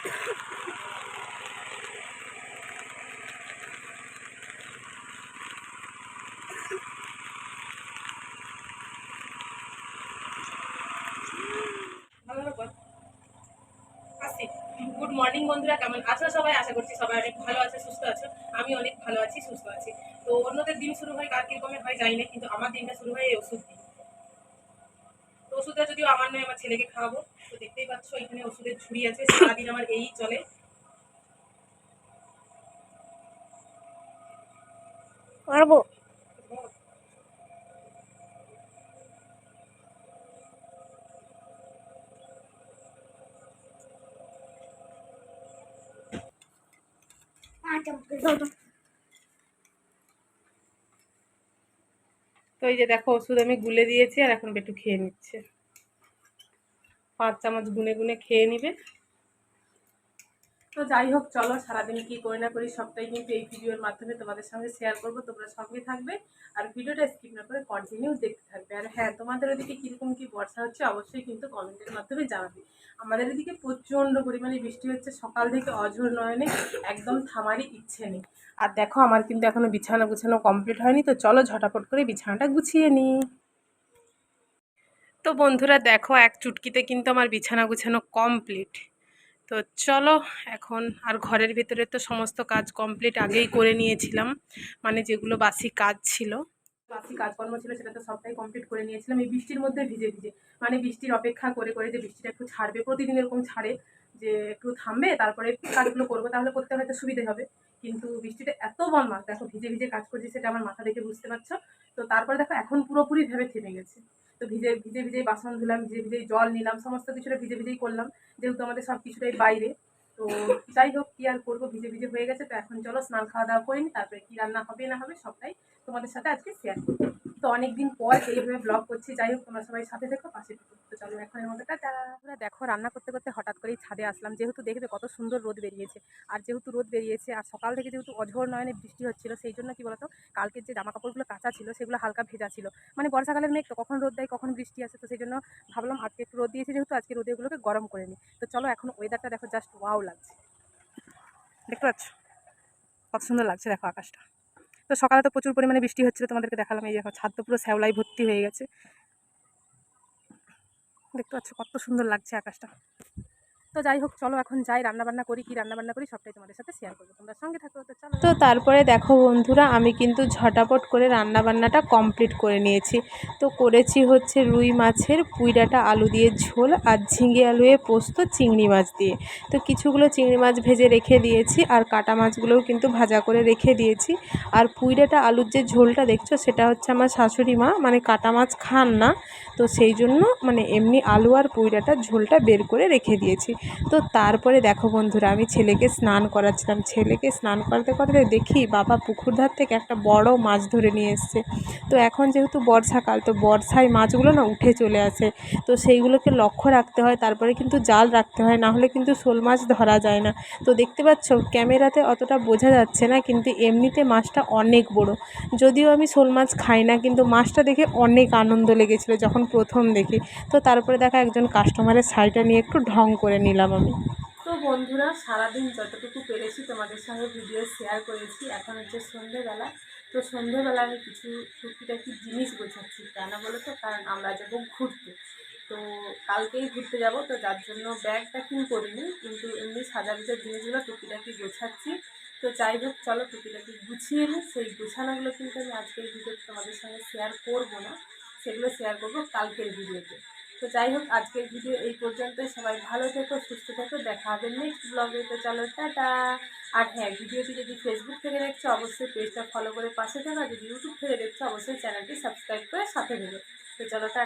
Good morning বন্ধুরা, কেমন আছো সবাই? আশা করছি সবাই অনেক ভালো আছে, সুস্থ আছো। আমি অনেক ভালো আছি, সুস্থ আছি। তো অন্যদের দিন শুরু হয় কার কিরকমের হয় জানি না, কিন্তু আমার দিনটা শুরু হয় এই ওষুধ দিয়ে। তো ওষুধটা যদিও আমার নয়, আমার ছেলেকে খাওয়াবো। তো দেখতেই পাচ্ছ এখানে ওষুধের ঝুড়ি আছে, সারাদিন আমার এই চলে। পারবো। তো এই যে দেখো, ওষুধ আমি গুলে দিয়েছি আর এখন একটু খেয়ে নিচ্ছে। 5 চামচ গুনে গুনে খেয়ে নিবে। তো যাই হোক, চলো সারাদিন কি করি না করি সবটাই কিন্তু এই ভিডিওর মাধ্যমে তোমাদের সঙ্গে শেয়ার করবো। তোমরা সঙ্গে থাকবে আর ভিডিওটা স্কিপ না করে কন্টিনিউ দেখতে থাকবে। আর হ্যাঁ, তোমাদের ওদিকে কীরকম কী বর্ষা হচ্ছে অবশ্যই কিন্তু কমেন্টের মাধ্যমে জানাবে। আমাদের এদিকে প্রচণ্ড পরিমাণে বৃষ্টি হচ্ছে, সকাল থেকে অঝোর নয়নে, একদম থামারই ইচ্ছে নেই। আর দেখো, আমার কিন্তু এখনো বিছানা গুছানো কমপ্লিট হয়নি। তো চলো ঝটাপট করে বিছানাটা গুছিয়ে নিই। তো বন্ধুরা দেখো, এক চুটকিতে কিন্তু আমার বিছানা গুছানো কমপ্লিট। তো চলো এখন, আর ঘরের ভেতরে তো সমস্ত কাজ কমপ্লিট আগেই করে নিয়েছিলাম, মানে যেগুলো বাসি কাজ ছিল, বাসি কাজকর্ম ছিল, সেটা তো সবটাই কমপ্লিট করে নিয়েছিলাম এই বৃষ্টির মধ্যে ভিজে ভিজে। মানে বৃষ্টির অপেক্ষা করে করে, যে বৃষ্টিটা একটু ছাড়বে, প্রতিদিন এরকম ছাড়ে যে একটু থামবে তারপরে কাজগুলো করবো, তাহলে করতে হয়তো সুবিধে হবে। কিন্তু বৃষ্টিটা এত বনমাস, দেখো ভিজে ভিজে কাজ করছি, সেটা আমার মাথা দেখে বুঝতে পারছো। তো তারপরে দেখো এখন পুরোপুরি ভেবে থেমে গেছে। তো ভিজে ভিজে ভিজেই বাসন ধুলাম, ভিজে ভিজেই জল নিলাম, সমস্ত কিছুটা ভিজে ভিজেই করলাম, যেহেতু আমাদের সব কিছুটাই বাইরে। তো যাই হোক, কি আর করবো, ভিজে ভিজে হয়ে গেছে। তো এখন চলো স্নান খাওয়া দাওয়া করিনি, তারপরে কি রান্না হবে না হবে সবটাই তোমাদের সাথে আজকে শেয়ার করবো। তো অনেকদিন পর এইভাবে ব্লগ করছি, যাই হোক তোমরা সবাই সাথে দেখো, পাশে থেকো। তো চলো এখনের মতো টাটা। দেখো, রান্না করতে করতে হঠাৎ করেই ছাদে আসলাম, যেহেতু দেখবে কত সুন্দর রোদ বেরিয়েছে। আর যেহেতু রোদ বেরিয়েছে আর সকাল থেকে যেহেতু অঝোর নয়নে বৃষ্টি হচ্ছিল, সেই জন্য কি বলতো, কালকের যে জামা কাপড়গুলো কাঁচা ছিল সেগুলো হালকা ভেজা ছিল। মানে বর্ষাকালের মেঘ তো, কখন রোদ দেয় কখন বৃষ্টি আসে, তো সেই জন্য ভাবলাম আজকে একটু রোদ দিয়েছে যেহেতু, আজকে রোদেগুলোকে গরম করে নিই। তো চলো এখন ওয়েদারটা দেখো, জাস্ট ওয়াও লাগছে, দেখতে পাচ্ছ কত সুন্দর লাগছে, দেখো আকাশটা। তো সকালে তো প্রচুর পরিমাণে বৃষ্টি হচ্ছিল, তোমাদেরকে দেখালাম। এই দেখো ছাদ তো পুরো শ্যাওলাই ভর্তি হয়ে গেছে, দেখতে পাচ্ছ কত সুন্দর লাগছে আকাশটা। তো যাই হোক, চলো এখন যাই, রান্নাবান্না করি, কি রান্নাবান্না করি সবটাই তোমাদের সাথে শেয়ার করবো, তোমরা সঙ্গে থাকো। তো চলো। তো তারপরে দেখো বন্ধুরা, আমি কিন্তু ঝটাপট করে রান্নাবান্নাটা কমপ্লিট করে নিয়েছি। তো করেছি হচ্ছে রুই মাছের পুঁইডাঁটা আলু দিয়ে ঝোল, আর ঝিঙে আলুয়ে পোস্ত চিংড়ি মাছ দিয়ে। তো কিছুগুলো চিংড়ি মাছ ভেজে রেখে দিয়েছি, আর কাটা মাছগুলোও কিন্তু ভাজা করে রেখে দিয়েছি। আর পুঁইডাঁটা আলুর যে ঝোলটা দেখছো, সেটা হচ্ছে আমার শাশুড়ি মা মানে কাটা মাছ খান না, তো সেই জন্য মানে এমনি আলু আর পুঁইডাঁটার ঝোলটা বের করে রেখে দিয়েছি। তো তারপরে দেখো বন্ধুরা, আমি ছেলেকে স্নান করাচ্ছিলাম। ছেলেকে স্নান করাতে করাতে দেখি বাবা পুকুর ধার থেকে একটা বড় মাছ ধরে নিয়ে এসছে। তো এখন যেহেতু বর্ষাকাল, তো বর্ষায় মাছগুলো না উঠে চলে আসে, তো সেইগুলোকে লক্ষ্য রাখতে হয়, তারপরে কিন্তু জাল রাখতে হয়, না হলে কিন্তু শোল মাছ ধরা যায় না। তো দেখতে পাচ্ছ ক্যামেরাতে অতটা বোঝা যাচ্ছে না, কিন্তু এমনিতে মাছটা অনেক বড়। যদিও আমি শোল মাছ খাই না, কিন্তু মাছটা দেখে অনেক আনন্দ লেগেছিলো যখন প্রথম দেখি। তো তারপরে দেখা একজন কাস্টমারের শাড়িটা নিয়ে একটু ঢং করে নিলাম আমি। তো বন্ধুরা, সারাদিন যতটুকু পেরেছি তোমাদের সঙ্গে ভিডিও শেয়ার করেছি। এখন হচ্ছে সন্ধ্যেবেলা। তো সন্ধ্যেবেলা আমি কিছু টুকিটাকি জিনিস গোছাচ্ছি, কেন বলো তো, কারণ আমরা যাবো ঘুরতে। তো কালকেই ঘুরতে যাব, তো যার জন্য ব্যাগ প্যাকিং করিনি, কিন্তু এমনি সাজাগুজা জিনিসগুলো টুকিটাকি গোছাচ্ছি। তো যাই হোক, চলো টুকিটাকি গুছিয়ে নিই। সেই গোছানোগুলো কিন্তু আমি আজকের ভিডিওতে তোমাদের সঙ্গে শেয়ার করবো না, সেগুলো শেয়ার করবো কালকের ভিডিওতে। তো যাই হোক, আজকের ভিডিও এই পর্যন্তই। সবাই ভালো থেকো, সুস্থ থেকো, দেখা হবে নেক্সট ব্লগে। তো চলো টাটা। আর হ্যাঁ, ভিডিওটি যদি ফেসবুক থেকে দেখছো অবশ্যই পেজটা ফলো করে পাশে থেকো, আর যদি ইউটিউব থেকে দেখছো অবশ্যই চ্যানেলটি সাবস্ক্রাইব করে সাথে দেবে। তো চলো টাটা।